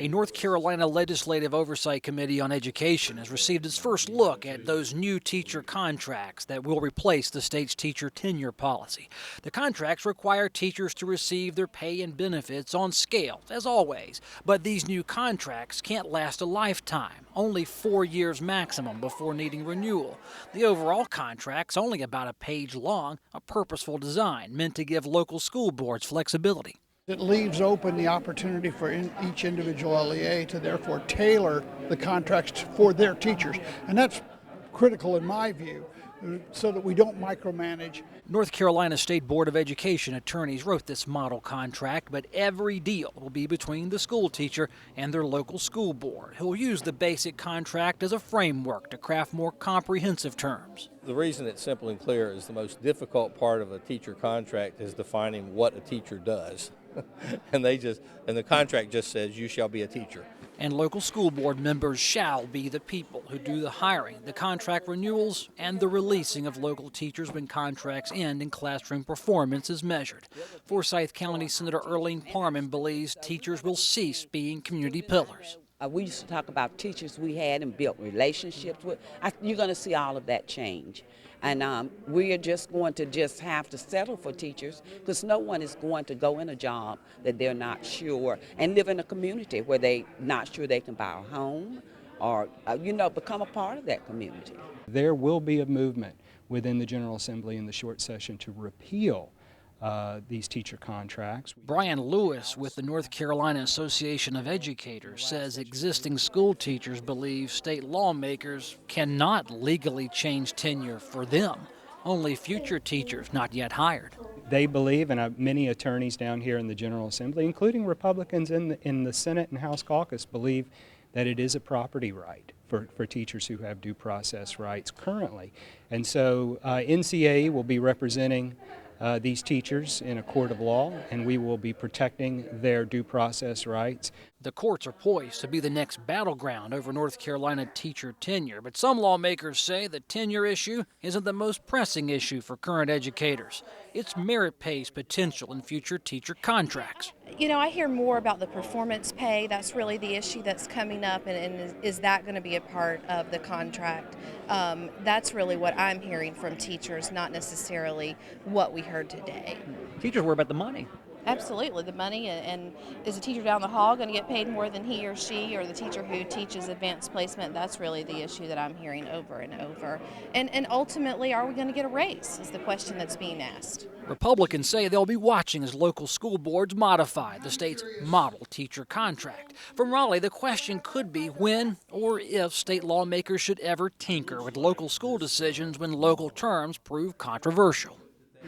A North Carolina Legislative Oversight Committee on Education has received its first look at those new teacher contracts that will replace the state's teacher tenure policy. The contracts require teachers to receive their pay and benefits on scale, as always. But these new contracts can't last a lifetime, only 4 years maximum before needing renewal. The overall contract's only about a page long, a purposeful design meant to give local school boards flexibility. It leaves open the opportunity for each individual LEA to therefore tailor the contracts for their teachers. And that's critical in my view, so that we don't micromanage. North Carolina State Board of Education attorneys wrote this model contract, but every deal will be between the school teacher and their local school board, who will use the basic contract as a framework to craft more comprehensive terms. The reason it's simple and clear is the most difficult part of a teacher contract is defining what a teacher does. and the contract just says you shall be a teacher. And local school board members shall be the people who do the hiring, the contract renewals, and the releasing of local teachers when contracts end and classroom performance is measured. Forsyth County Senator Earlene Parman believes teachers will cease being community pillars. We used to talk about teachers we had and built relationships with. You're going to see all of that change. And we are just going to have to settle for teachers, because no one is going to go in a job that they're not sure and live in a community where they're not sure they can buy a home or, become a part of that community. There will be a movement within the General Assembly in the short session to repeal these teacher contracts. Brian Lewis with the North Carolina Association of Educators says existing school teachers believe state lawmakers cannot legally change tenure for them. Only future teachers not yet hired. They believe, and many attorneys down here in the General Assembly, including Republicans in the Senate and House caucus, believe that it is a property right for teachers who have due process rights currently. And so NCAE will be representing these teachers in a court of law, and we will be protecting their due process rights. The courts are poised to be the next battleground over North Carolina teacher tenure, but some lawmakers say the tenure issue isn't the most pressing issue for current educators. It's merit pay's potential in future teacher contracts. I hear more about the performance pay. That's really the issue that's coming up, and is that going to be a part of the contract? That's really what I'm hearing from teachers, not necessarily what we heard today. Teachers worry about the money. Absolutely, the money, and is a teacher down the hall going to get paid more than he or she, or the teacher who teaches advanced placement? That's really the issue that I'm hearing over and over. And ultimately, are we going to get a raise is the question that's being asked. Republicans say they'll be watching as local school boards modify the state's model teacher contract. From Raleigh, the question could be when or if state lawmakers should ever tinker with local school decisions when local terms prove controversial.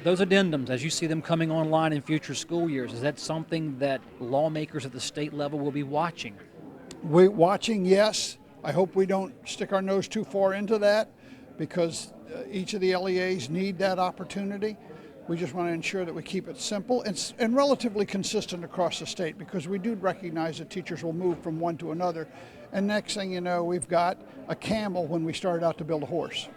Those addendums, as you see them coming online in future school years, is that something that lawmakers at the state level will be watching? We're watching, yes. I hope we don't stick our nose too far into that, because each of the LEAs need that opportunity. We just want to ensure that we keep it simple and relatively consistent across the state, because we do recognize that teachers will move from one to another. And next thing you know, we've got a camel when we started out to build a horse.